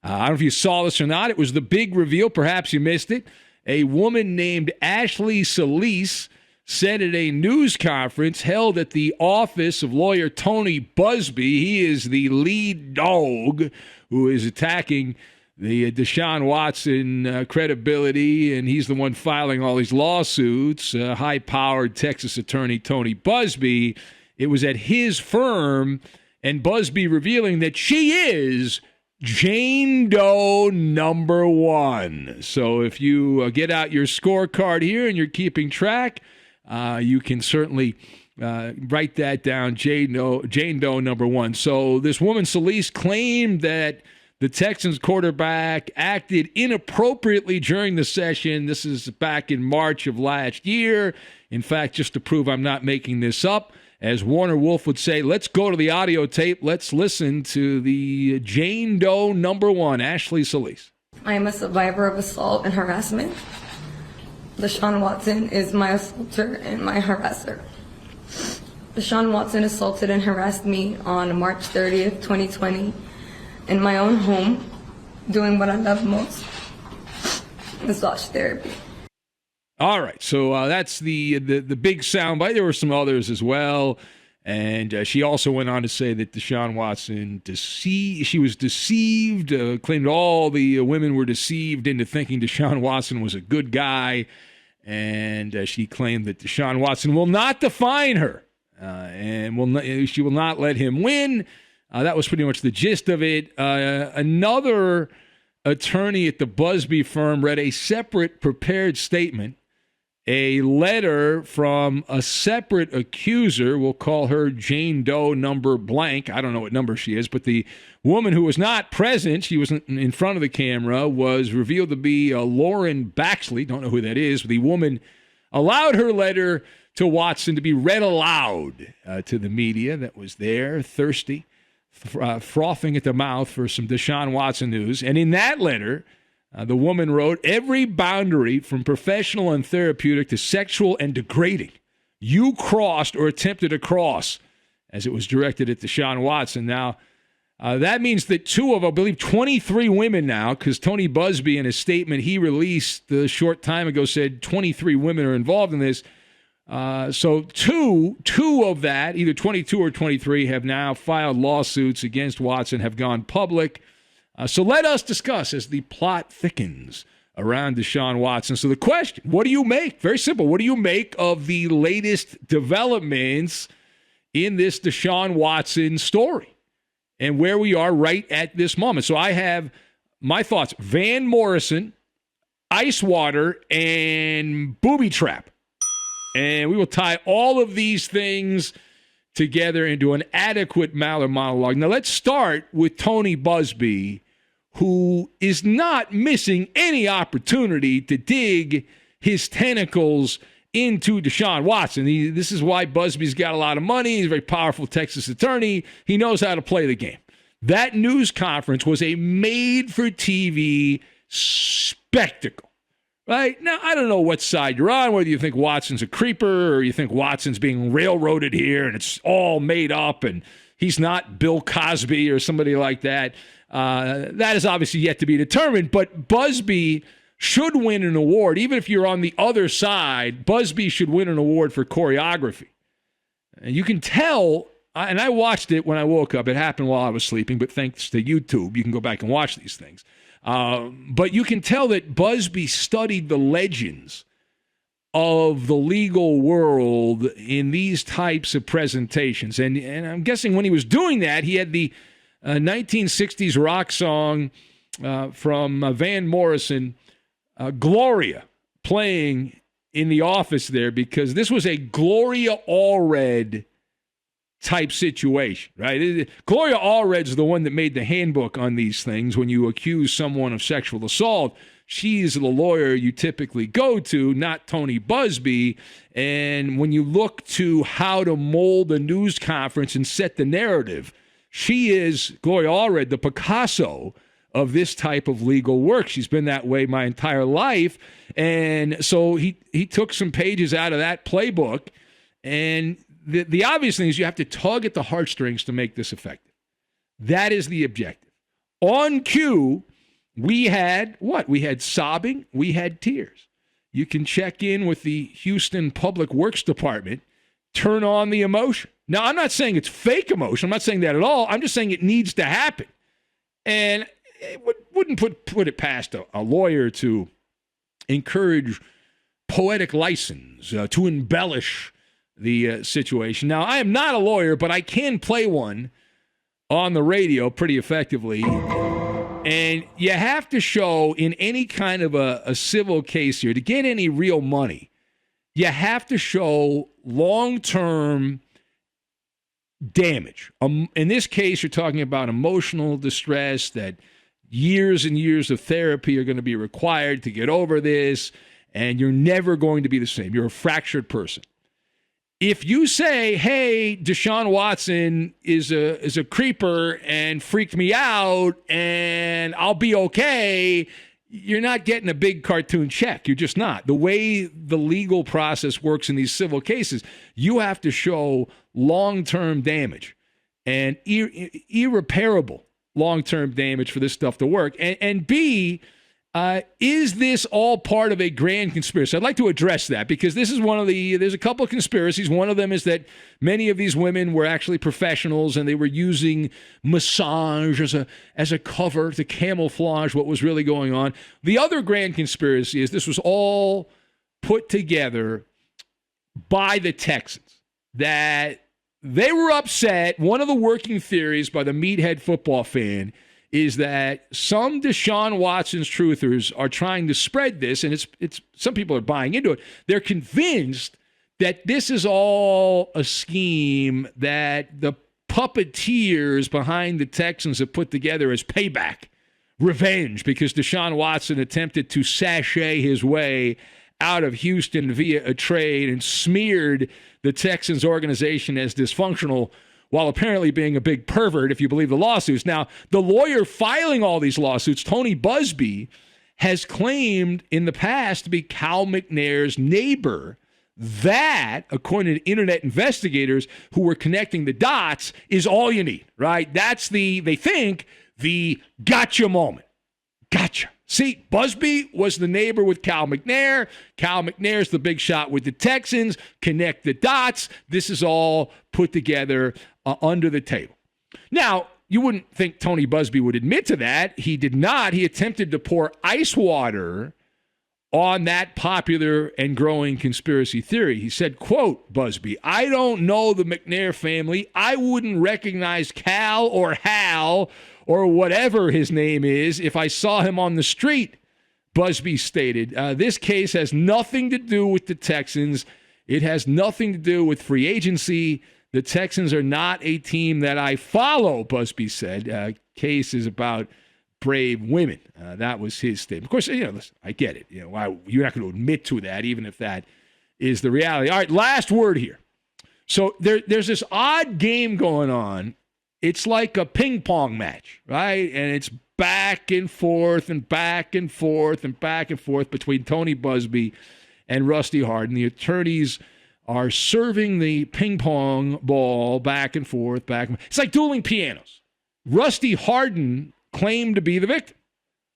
I don't know if you saw this or not. It was the big reveal. Perhaps you missed it. A woman named Ashley Solis said at a news conference held at the office of lawyer Tony Busby, he is the lead dog who is attacking the Deshaun Watson credibility, and he's the one filing all these lawsuits, high-powered Texas attorney Tony Busby. It was at his firm, and Busby revealing that she is Jane Doe number one. So if you get out your scorecard here and you're keeping track, you can certainly write that down, Jane Doe number one. So this woman, Solis, claimed that the Texans quarterback acted inappropriately during the session. This is back in March of last year. In fact, just to prove I'm not making this up, as Warner Wolf would say, let's go to the audio tape. Let's listen to the Jane Doe number one, Ashley Solis. I am a survivor of assault and harassment. Deshaun Watson is my assaulter and my harasser. Deshaun Watson assaulted and harassed me on March 30th, 2020, in my own home, doing what I love most, massage therapy. All right, so that's the big soundbite. There were some others as well, and she also went on to say that Deshaun Watson was deceived, claimed all the women were deceived into thinking Deshaun Watson was a good guy, and she claimed that Deshaun Watson will not define her, and she will not let him win. That was pretty much the gist of it. Another attorney at the Busby firm read a separate prepared statement, a letter from a separate accuser. We'll call her Jane Doe number blank. I don't know what number she is, but the woman who was not present, she wasn't in front of the camera, was revealed to be Lauren Baxley. Don't know who that is. The woman allowed her letter to Watson to be read aloud to the media that was there, thirsty, frothing at the mouth for some Deshaun Watson news. And in that letter, the woman wrote, every boundary from professional and therapeutic to sexual and degrading you crossed or attempted to cross, as it was directed at Deshaun Watson. Now, that means that two of, I believe, 23 women now, because Tony Busby in a statement he released a short time ago said 23 women are involved in this. So two of that, either 22 or 23, have now filed lawsuits against Watson, have gone public. So let us discuss as the plot thickens around Deshaun Watson. So the question, what do you make? Very simple. What do you make of the latest developments in this Deshaun Watson story and where we are right at this moment? So I have my thoughts. Van Morrison, ice water, and booby trap. And we will tie all of these things together into an adequate Maller monologue. Now, let's start with Tony Busby, who is not missing any opportunity to dig his tentacles into Deshaun Watson. This is why Busby's got a lot of money. He's a very powerful Texas attorney. He knows how to play the game. That news conference was a made-for-TV spectacle. Right? Now, I don't know what side you're on, whether you think Watson's a creeper or you think Watson's being railroaded here and it's all made up and he's not Bill Cosby or somebody like that. That is obviously yet to be determined, but Busby should win an award. Even if you're on the other side, Busby should win an award for choreography. And you can tell, and I watched it when I woke up. It happened while I was sleeping, but thanks to YouTube, you can go back and watch these things. But you can tell that Busby studied the legends of the legal world in these types of presentations. And I'm guessing when he was doing that, he had the 1960s rock song from Van Morrison, Gloria, playing in the office there, because this was a Gloria Allred type situation, right? Gloria Allred's the one that made the handbook on these things. When you accuse someone of sexual assault, she's the lawyer you typically go to, not Tony Busby. And when you look to how to mold a news conference and set the narrative, she is, Gloria Allred, the Picasso of this type of legal work. She's been that way my entire life. And so he took some pages out of that playbook, and the obvious thing is you have to tug at the heartstrings to make this effective. That is the objective. On cue, We had what? We had sobbing. We had tears. You can check in with the Houston Public Works Department, turn on the emotion. Now, I'm not saying it's fake emotion. I'm not saying that at all. I'm just saying it needs to happen. And it wouldn't put it past a lawyer to encourage poetic license, to embellish the situation. Now, I am not a lawyer, but I can play one on the radio pretty effectively. And you have to show in any kind of a civil case here, to get any real money, you have to show long-term damage. In this case, you're talking about emotional distress, that years and years of therapy are going to be required to get over this, and you're never going to be the same. You're a fractured person. If you say, hey, Deshaun Watson is a creeper and freaked me out and I'll be okay, you're not getting a big cartoon check. You're just not. The way the legal process works in these civil cases, you have to show long-term damage and irreparable long-term damage for this stuff to work. And B, is this all part of a grand conspiracy? I'd like to address that because this is there's a couple of conspiracies. One of them is that many of these women were actually professionals and they were using massage as a cover to camouflage what was really going on. The other grand conspiracy is this was all put together by the Texans, that they were upset. One of the working theories by the meathead football fan is that some Deshaun Watson's truthers are trying to spread this, and it's some people are buying into it. They're convinced that this is all a scheme that the puppeteers behind the Texans have put together as payback, revenge, because Deshaun Watson attempted to sashay his way out of Houston via a trade and smeared the Texans organization as dysfunctional, while apparently being a big pervert, if you believe the lawsuits. Now, the lawyer filing all these lawsuits, Tony Busby, has claimed in the past to be Cal McNair's neighbor. That, according to internet investigators who were connecting the dots, is all you need, right? That's they think, the gotcha moment. Gotcha. See, Busby was the neighbor with Cal McNair. Cal McNair's the big shot with the Texans. Connect the dots. This is all put together under the table. Now, you wouldn't think Tony Busby would admit to that. He did not. He attempted to pour ice water on that popular and growing conspiracy theory. He said, quote, Busby, I don't know the McNair family. I wouldn't recognize Cal or Hal or whatever his name is if I saw him on the street, Busby stated. This case has nothing to do with the Texans. It has nothing to do with free agency. The Texans are not a team that I follow, Busby said. Case is about brave women. That was his statement. Of course, listen, I get it. You're not going to admit to that, even if that is the reality. All right, last word here. So there's this odd game going on. It's like a ping pong match, right? And it's back and forth and back and forth and back and forth between Tony Busby and Rusty Hardin. The attorneys are serving the ping pong ball back and forth, back and forth. It's like dueling pianos. Rusty Hardin claimed to be the victim,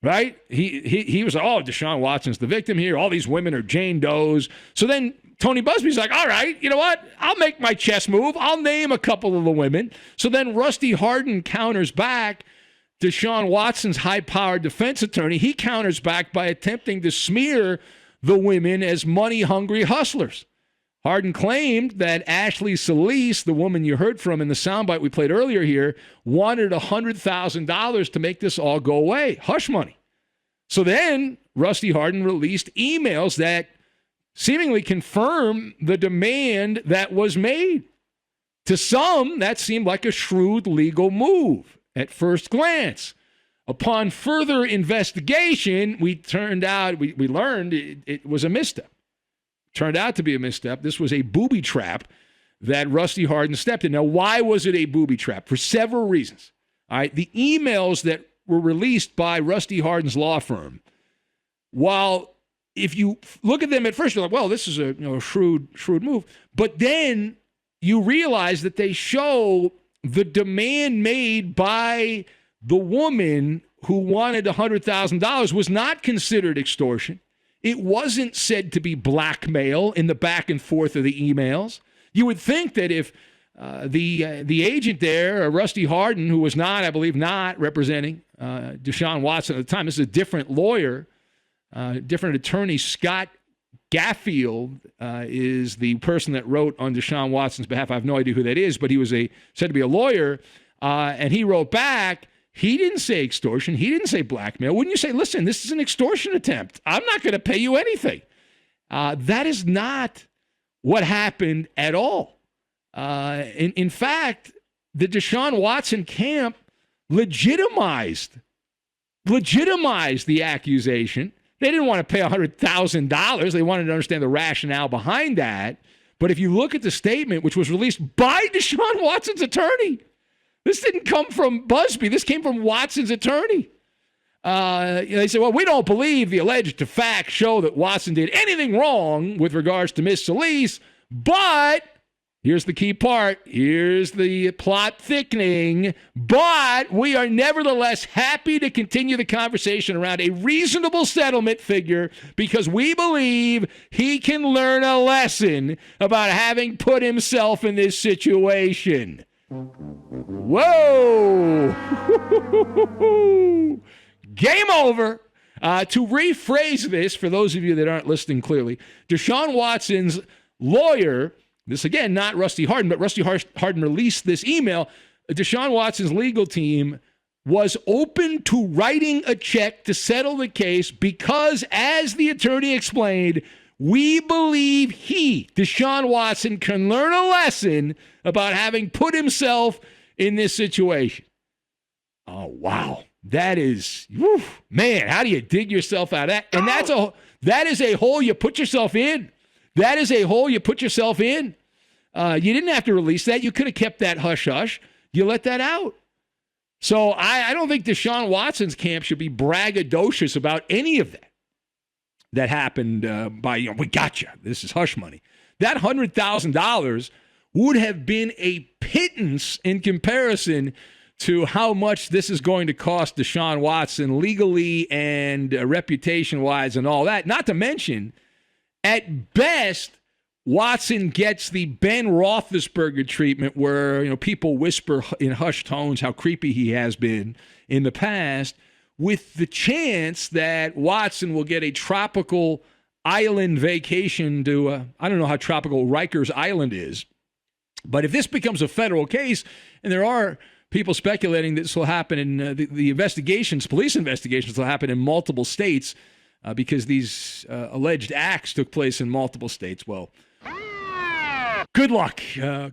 right? He was, Deshaun Watson's the victim here. All these women are Jane Does. So then Tony Busby's like, all right, you know what? I'll make my chess move. I'll name a couple of the women. So then Rusty Hardin counters back. Deshaun Watson's high-powered defense attorney, he counters back by attempting to smear the women as money-hungry hustlers. Hardin claimed that Ashley Solis, the woman you heard from in the soundbite we played earlier here, wanted $100,000 to make this all go away. Hush money. So then Rusty Hardin released emails that seemingly confirm the demand that was made. To some, that seemed like a shrewd legal move at first glance. Upon further investigation, we learned it was a misstep. Turned out to be a misstep. This was a booby trap that Rusty Hardin stepped in. Now, why was it a booby trap? For several reasons. All right, the emails that were released by Rusty Hardin's law firm, while if you look at them at first, you're like, well, this is a shrewd move. But then you realize that they show the demand made by the woman who wanted $100,000 was not considered extortion. It wasn't said to be blackmail in the back and forth of the emails. You would think that if the agent there, Rusty Hardin, who was not, I believe, not representing Deshaun Watson at the time, this is a different lawyer, different attorney, Scott Gaffield is the person that wrote on Deshaun Watson's behalf. I have no idea who that is, but he was said to be a lawyer, and he wrote back. He didn't say extortion. He didn't say blackmail. Wouldn't you say, listen, this is an extortion attempt. I'm not going to pay you anything. That is not what happened at all. In fact, the Deshaun Watson camp legitimized the accusation. They didn't want to pay $100,000. They wanted to understand the rationale behind that. But if you look at the statement, which was released by Deshaun Watson's attorney, this didn't come from Busby. This came from Watson's attorney. They said, well, we don't believe the alleged facts show that Watson did anything wrong with regards to Miss Solis, but here's the key part. Here's the plot thickening. But we are nevertheless happy to continue the conversation around a reasonable settlement figure because we believe he can learn a lesson about having put himself in this situation. Whoa! Game over. To rephrase this, for those of you that aren't listening clearly, Deshaun Watson's lawyer, this again, not Rusty Hardin, but Rusty Hardin released this email. Deshaun Watson's legal team was open to writing a check to settle the case because, as the attorney explained, we believe Deshaun Watson, can learn a lesson about having put himself in this situation. Oh, wow. That is, man, how do you dig yourself out of that? And that is a hole you put yourself in. That is a hole you put yourself in. You didn't have to release that. You could have kept that hush-hush. You let that out. So I don't think Deshaun Watson's camp should be braggadocious about any of that happened we got you. This is hush money. That $100,000 would have been a pittance in comparison to how much this is going to cost Deshaun Watson legally and reputation-wise and all that. Not to mention, at best, Watson gets the Ben Roethlisberger treatment where people whisper in hushed tones how creepy he has been in the past, with the chance that Watson will get a tropical island vacation to, I don't know how tropical Rikers Island is, but if this becomes a federal case, and there are people speculating that this will happen in the investigations, police investigations will happen in multiple states because these alleged acts took place in multiple states. Well, good luck.